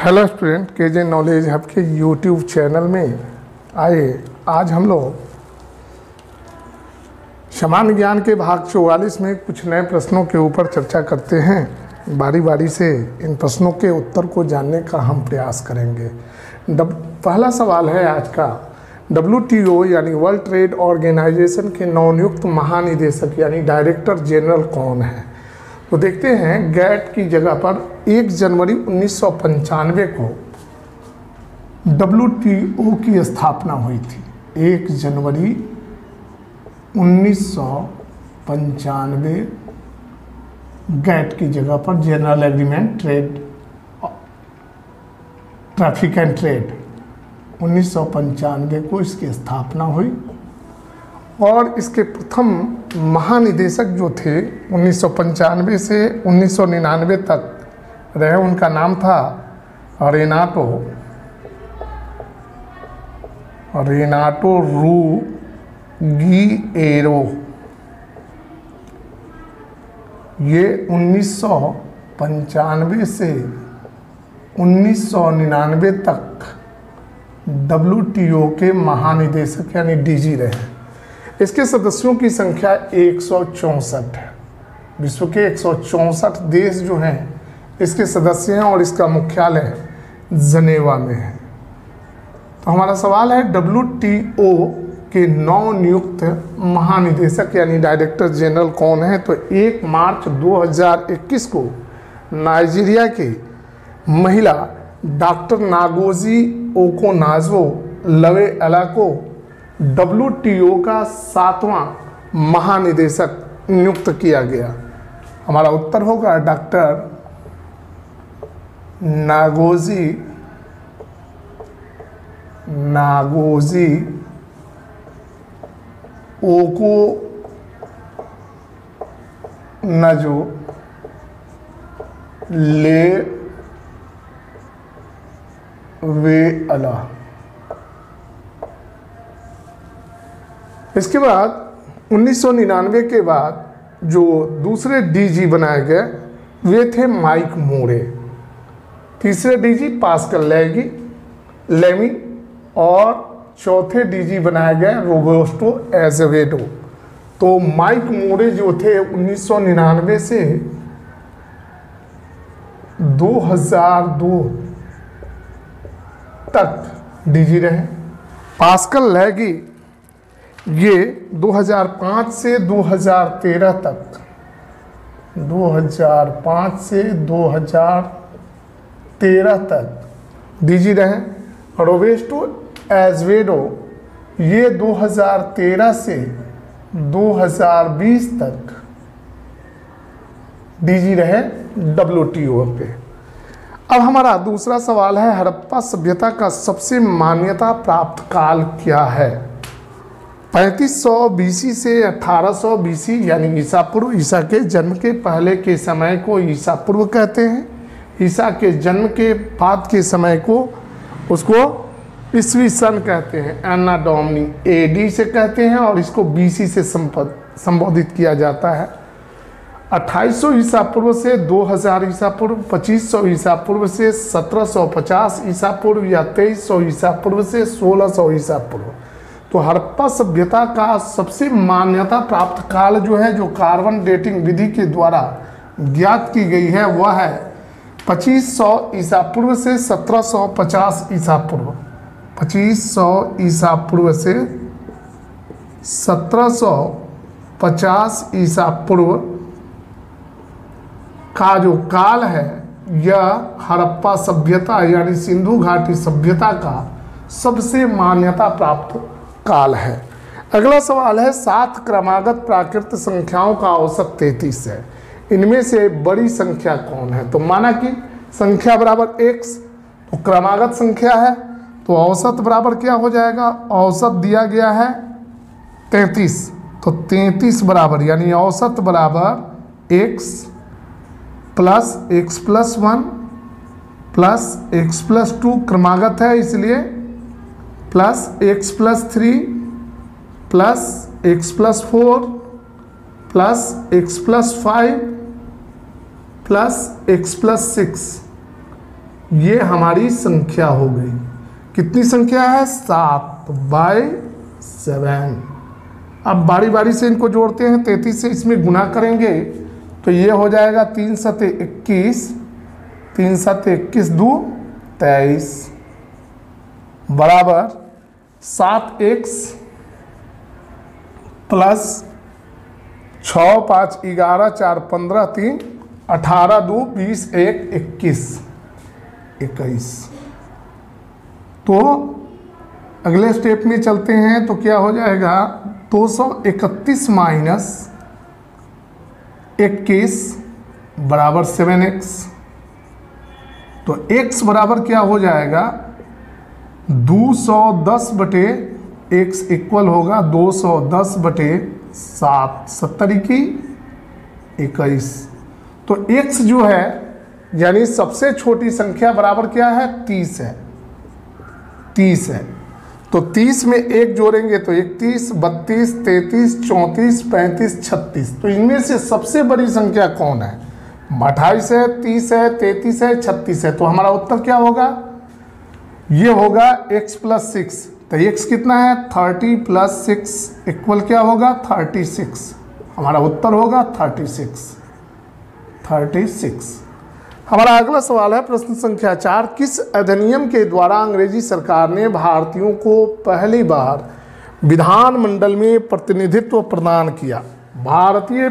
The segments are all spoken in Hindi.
Hello student, KJ knowledge hub के यूट्यूब चैनल में आए। आज हम लोग सामान्य ज्ञान के भाग 44 में कुछ नए प्रश्नों के ऊपर चर्चा करते हैं। बारी बारी से इन प्रश्नों के उत्तर को जानने का हम प्रयास करेंगे। पहला सवाल है आज का, WTO यानी वर्ल्ड ट्रेड ऑर्गेनाइजेशन के नवनियुक्त महानिदेशक यानी डायरेक्टर जनरल कौन है? तो देखते हैं, गैट की जगह पर 1 जनवरी 1995 को WTO की स्थापना हुई थी। 1 जनवरी 1995 गैट की जगह पर general agreement traffic and trade 1995 को इसकी स्थापना हुई और इसके प्रथम महानिदेशक जो थे 1995 से 1999 तक रहे, उनका नाम था रेनाटो रूगिएरो। ये 1995 से 1999 तक WTO के महानिदेशक यानी DG रहे। इसके सदस्यों की संख्या 164 है। विश्व के 164 देश जो हैं इसके सदस्य हैं और इसका मुख्यालय जनेवा में है। तो हमारा सवाल है, WTO के नवनियुक्त महानिदेशक यानी डायरेक्टर जनरल कौन है? तो 1 मार्च 2021 को नाइजीरिया की महिला डॉक्टर नागोजी ओकोनाजो-लवेअला को WTO का 7वां महानिदेशक नियुक्त किया गया। हमारा उत्तर होगा डॉक्टर नागोजी ओकोनाजो-लवेअला। इसके बाद 1999 के बाद जो दूसरे DG बनाए गए वे थे माइक मोरे, तीसरे DG पास्कल लेमी और चौथे DG बनाए गए रोबर्टो एजेवेडो। तो माइक मोरे जो थे 1999 से 2002 तक DG रहे। पास्कल लेगी ये 2005 से 2013 तक 2005 से 2013 तक DG रहे। रोबर्टो एजेवेडो ये 2013 से 2020 तक DG रहे WTO पे। अब हमारा दूसरा सवाल है, हड़प्पा सभ्यता का सबसे मान्यता प्राप्त काल क्या है? 3500 BC से 1800 BC यानी ईसा पूर्व। ईसा के जन्म के पहले के समय को ईसा पूर्व कहते हैं। ईसा के जन्म के बाद के समय को उसको ईस्वी सन कहते हैं। एना डोमिनी AD से कहते हैं और इसको BC से संबोधित किया जाता है। 2800 ईसा पूर्व से 2000 ईसा पूर्व, 2500 ईसा पूर्व से 1750 ईसा पूर्व या 2300 ईसा पूर्व से 1600 ईसा पूर्व। तो हड़प्पा सभ्यता का सबसे मान्यता प्राप्त काल जो है, जो कार्बन डेटिंग विधि के द्वारा ज्ञात की गई है, वह है 2500 ईसा पूर्व से 1750 ईसा पूर्व। 2500 ईसा पूर्व से 1750 ईसा पूर्व का जो काल है, यह हड़प्पा सभ्यता यानी सिंधु घाटी सभ्यता का सबसे मान्यता प्राप्त काल है। अगला सवाल है, 7 क्रमागत प्राकृत संख्याओं का औसत 33 है। इनमें से बड़ी संख्या कौन है? तो माना कि संख्या बराबर x, तो क्रमागत संख्या है तो औसत बराबर क्या हो जाएगा? औसत दिया गया है 33, तो 33 बराबर यानी औसत बराबर x plus x plus 1 plus x plus 2 क्रमागत है इसलिए, plus x plus 3 plus x plus 4 plus x plus 5 plus x plus 6 ये हमारी संख्या हो गई। कितनी संख्या है? 7/7। अब बारी बारी से इनको जोड़ते हैं। 33 से इसमें गुना करेंगे तो ये हो जाएगा 3 सते 21, 3 सते 21 2 23 बराबर 7x प्लस 6 5 11 4 15 3 18 2 20 1 21 21। तो अगले स्टेप में चलते हैं तो क्या हो जाएगा? 231 माइनस 21 बराबर 7x। तो x बराबर क्या हो जाएगा? 210 बटे x इक्वल होगा 210 बटे 7, 70 की 21। तो x जो है यानी सबसे छोटी संख्या बराबर क्या है? 30 है। 30 है तो 30 में 1 जोड़ेंगे तो 31, 32, 33, 34, 35, 36। तो इनमें से सबसे बड़ी संख्या कौन है? 28 है, 30 है, 33 है, 36 है। तो हमारा उत्तर क्या होगा? ये होगा x प्लस 6। तो x कितना है? 30 प्लस 6 इक्वल क्या होगा? 36। हमारा उत्तर होगा 36। हमारा अगला सवाल है प्रश्न संख्या 4। किस अधिनियम के द्वारा अंग्रेजी सरकार ने भारतीयों को पहली बार विधानमंडल में प्रतिनिधित्व प्रदान किया? भारतीय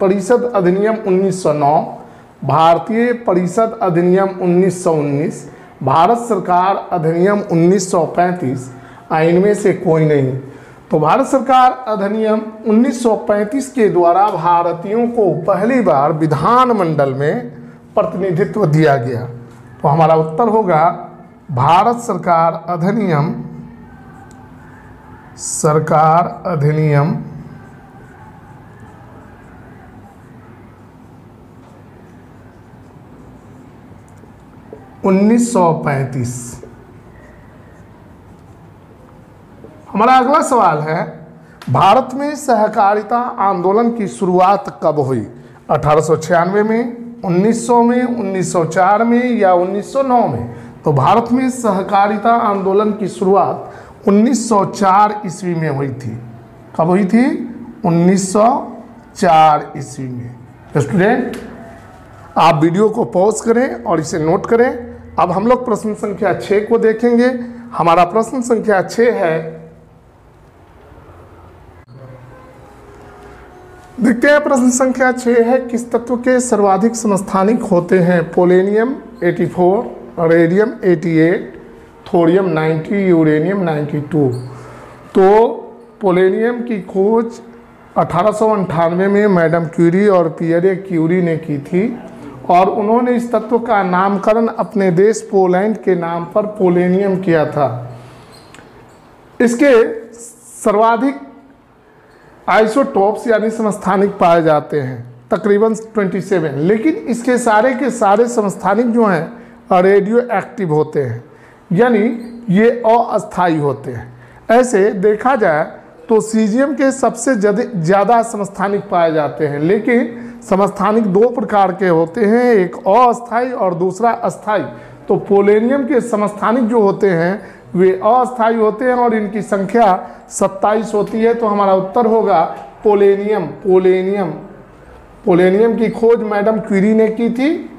परिषद अधिनियम 1909, भारतीय परिषद अधिनियम 1919, भारत सरकार अधिनियम 1935, इनमें से कोई नहीं। तो भारत सरकार अधिनियम 1935 के द्वारा भारतीयों को पहली बार विधानमंडल में प्रतिनिधित्व दिया गया। तो हमारा उत्तर होगा भारत सरकार अधिनियम 1935। हमारा अगला सवाल है भारत में सहकारिता आंदोलन की शुरुआत कब हुई? 1896 में, 1900 में, 1904 में या 1909 में? तो भारत में सहकारिता आंदोलन की शुरुआत 1904 ईस्वी में हुई थी। कब हुई थी? 1904 ईस्वी में। स्टूडेंट आप वीडियो को पॉज करें और इसे नोट करें। अब हम लोग प्रश्न संख्या 6 को देखेंगे। हमारा प्रश्न संख्या 6 है, देखते हैं प्रश्न संख्या 6 है, किस तत्व के सर्वाधिक समस्थानिक होते हैं? Polonium 84, radium 88, thorium 90, uranium 92। तो पोलेनियम की खोज 1898 में मैडम क्यूरी और पियरे क्यूरी ने की थी और उन्होंने इस तत्व का नामकरण अपने देश पोलैंड के नाम पर पोलेनियम किया था। इसके सर्वाधिक आइसोटोप्स यानी समस्थानिक पाए जाते हैं तकरीबन 27, लेकिन इसके सारे के सारे समस्थानिक जो हैं रेडियो एक्टिव होते हैं यानी ये अस्थायी होते हैं। ऐसे देखा जाए तो सीजियम के सबसे ज़्यादा समस्थानिक पाए जाते हैं, लेकिन समस्थानिक 2 प्रकार के होते हैं, एक अस्थायी और दूसरा अस्थायी। तो पोलेनियम के समस्थानिक जो होते हैं वे अस्थायी होते हैं और इनकी संख्या 27 होती है। तो हमारा उत्तर होगा पोलेनियम। पोलेनियम की खोज मैडम क्यूरी ने की थी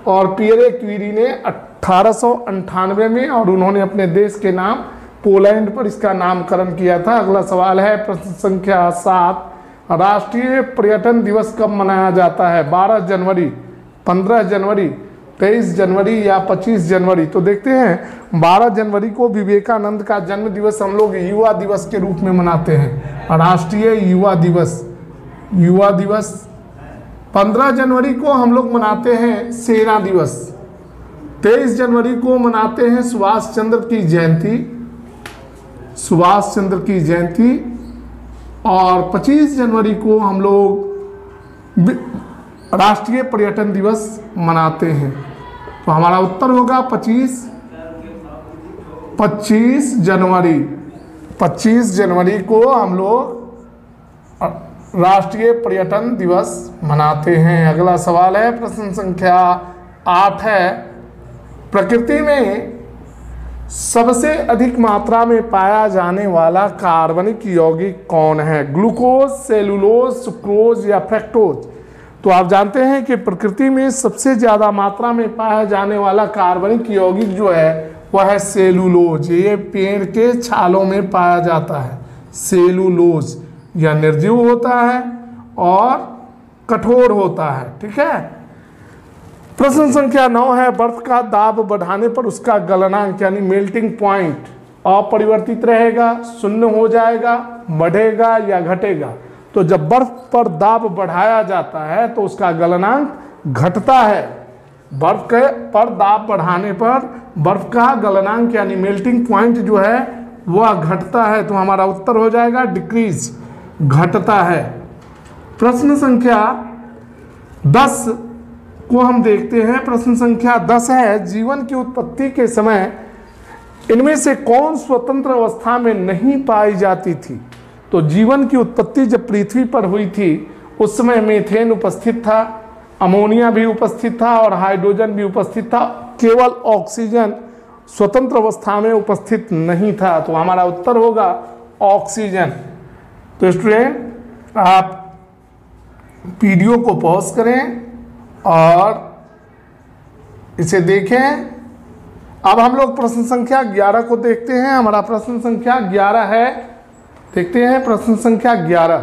और पियरे क्यूरी ने 1898 में, और उन्होंने अपने देश के नाम पोलैंड पर इसका नामकरण किया था। अगला सवाल है प्रश्न संख्या 7, राष्ट्रीय पर्यटन दिवस कब मनाया जाता है? 12 जनवरी, 15 जनवरी, 23 जनवरी या 25 जनवरी? तो देखते हैं 12 जनवरी को विवेकानंद का जन्म दिवस हम लोग युवा दिवस के रूप में मनाते हैं, राष्ट्रीय युवा दिवस। 15 जनवरी को हम लोग मनाते हैं सेना दिवस। 23 जनवरी को मनाते हैं सुभाष चंद्र की जयंती और 25 जनवरी को हम लोग राष्ट्रीय पर्यटन दिवस मनाते हैं। तो हमारा उत्तर होगा 25 जनवरी। 25 जनवरी को हम लोग राष्ट्रीय पर्यटन दिवस मनाते हैं। अगला सवाल है प्रश्न संख्या 8 है, प्रकृति में सबसे अधिक मात्रा में पाया जाने वाला कार्बनिक यौगिक कौन है? ग्लूकोज, सेलुलोज, सुक्रोज या फ्रक्टोज? तो आप जानते हैं कि प्रकृति में सबसे ज़्यादा मात्रा में पाया जाने वाला कार्बनिक यौगिक जो है वह है सेलुलोज। ये पेड़ के छालों में पाया जाता है। सेलुलोज यह निर्जीव होता है और कठोर होता है। ठीक है। प्रश्न संख्या 9 है, बर्फ का दाब बढ़ाने पर उसका गलनांक यानी मेल्टिंग पॉइंट अपरिवर्तित रहेगा, शून्य हो जाएगा, बढ़ेगा या घटेगा? तो जब बर्फ पर दाब बढ़ाया जाता है तो उसका गलनांक घटता है। बर्फ के पर दाब बढ़ाने पर बर्फ का गलनांक यानी मेल्टिंग पॉइंट जो है वह घटता है। तो हमारा उत्तर हो जाएगा डिक्रीज, घटता है। प्रश्न संख्या 10 को हम देखते हैं। प्रश्न संख्या 10 है, जीवन की उत्पत्ति के समय इनमें से कौन स्वतंत्र अवस्था में नहीं पाई जाती थी? तो जीवन की उत्पत्ति जब पृथ्वी पर हुई थी उस समय मीथेन उपस्थित था, अमोनिया भी उपस्थित था और हाइड्रोजन भी उपस्थित था। केवल ऑक्सीजन स्वतंत्र अवस्था में उपस्थित नहीं था। तो हमारा उत्तर होगा ऑक्सीजन। तो स्टूडेंट आप वीडियो को पॉज करें और इसे देखें। अब हम लोग प्रश्न संख्या 11 को देखते हैं। हमारा प्रश्न संख्या 11 है, देखते हैं प्रश्न संख्या 11।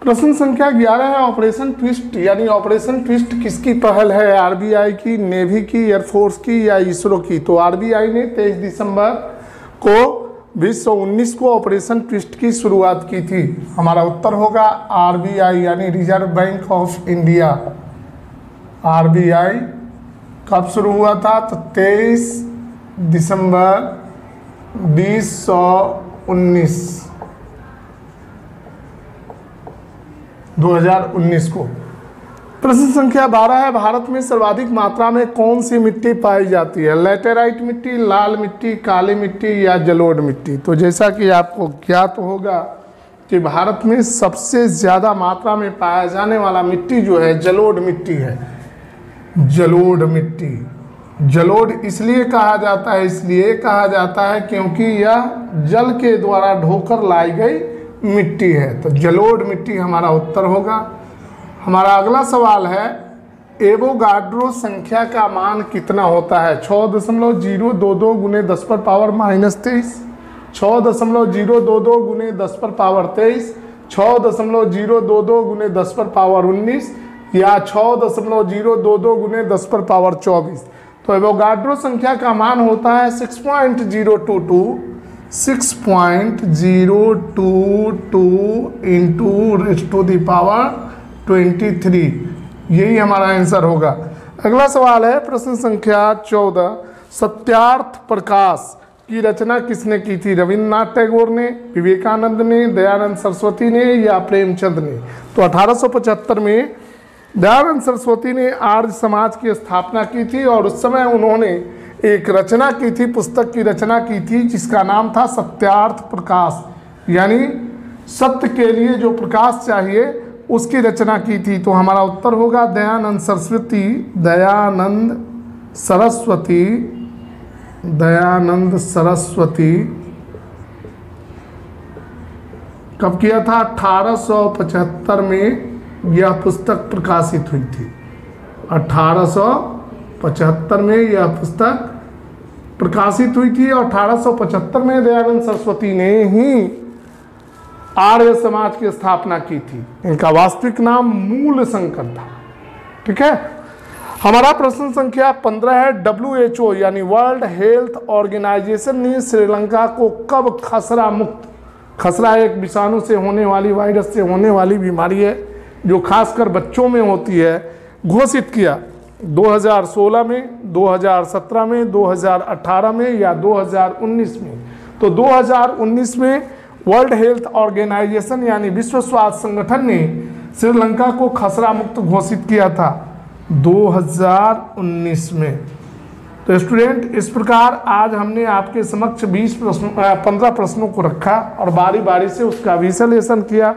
प्रश्न संख्या 11 है, ऑपरेशन ट्विस्ट यानी ऑपरेशन ट्विस्ट किसकी पहल है? आरबीआई की, नेवी की, एयरफोर्स की या इसरो की? तो आरबीआई ने 23 दिसंबर को 2019 को ऑपरेशन ट्विस्ट की शुरुआत की थी। हमारा उत्तर होगा आरबीआई यानी reserve bank of India. RBI कब शुरू हुआ था? तो 23 दिसंबर 2019 को। प्रश्न संख्या 12 है, भारत में सर्वाधिक मात्रा में कौन सी मिट्टी पाई जाती है? लैटेराइट मिट्टी, लाल मिट्टी, काली मिट्टी या जलोढ़ मिट्टी? तो जैसा कि आपको ज्ञात होगा कि भारत में सबसे ज़्यादा मात्रा में पाया जाने वाला मिट्टी जो है जलोढ़ मिट्टी है। जलोढ़ मिट्टी, जलोढ़ इसलिए कहा जाता है क्योंकि यह जल के द्वारा ढोकर लाई गई मिट्टी है। तो जलोढ़ मिट्टी हमारा उत्तर होगा। हमारा अगला सवाल है, एवोगाड्रो संख्या का मान कितना होता है? 6.022 गुने 10 पर पावर -23, 6.022 गुने 10 पर पावर 23, 6.022 गुने 10 पर पावर 19 या 6.022 गुने 10 पर पावर 24? तो एवोगाड्रो संख्या का मान होता है 6.022 into raise to the power 23। यही हमारा आंसर होगा। अगला सवाल है प्रश्न संख्या 14, सत्यार्थ प्रकाश की रचना किसने की थी? रविन्द्रनाथ टैगोर ने, विवेकानंद ने, दयानंद सरस्वती ने या प्रेमचंद ने? तो 1875 में दयानंद सरस्वती ने आर्य समाज की स्थापना की थी और उस समय उन्होंने एक रचना की थी, पुस्तक की रचना की थी जिसका नाम था सत्यार्थ प्रकाश, यानी सत्य के लिए जो प्रकाश चाहिए उसकी रचना की थी। तो हमारा उत्तर होगा दयानंद सरस्वती। दयानंद सरस्वती कब किया था? 1875 में यह पुस्तक प्रकाशित हुई थी। 1875 में यह पुस्तक प्रकाशित हुई थी और 1875 में दयानंद सरस्वती ने ही आर्य समाज की स्थापना की थी। इनका वास्तविक नाम मूल शंकर था। ठीक है। हमारा प्रश्न संख्या 15 है, WHO यानी वर्ल्ड हेल्थ ऑर्गेनाइजेशन ने श्रीलंका को कब खसरा मुक्त, खसरा एक विषाणु से होने वाली, वायरस से होने वाली बीमारी है जो खासकर बच्चों में होती है, घोषित किया? 2016 में, 2017 में, 2018 में या 2019 में? तो 2019 में वर्ल्ड हेल्थ ऑर्गेनाइजेशन यानी विश्व स्वास्थ्य संगठन ने श्रीलंका को खसरा मुक्त घोषित किया था 2019 में। तो स्टूडेंट इस प्रकार आज हमने आपके समक्ष 15 प्रश्नों को रखा और बारी बारी से उसका विश्लेषण किया।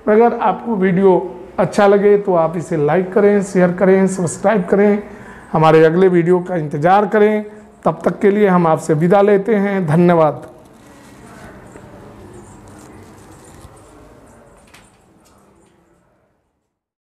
अगर आपको वीडियो अच्छा लगे तो आप इसे लाइक करें, शेयर करें, सब्सक्राइब करें हमारे अगले वीडियो का इंतज़ार करें। तब तक के लिए हम आपसे विदा लेते हैं। धन्यवाद।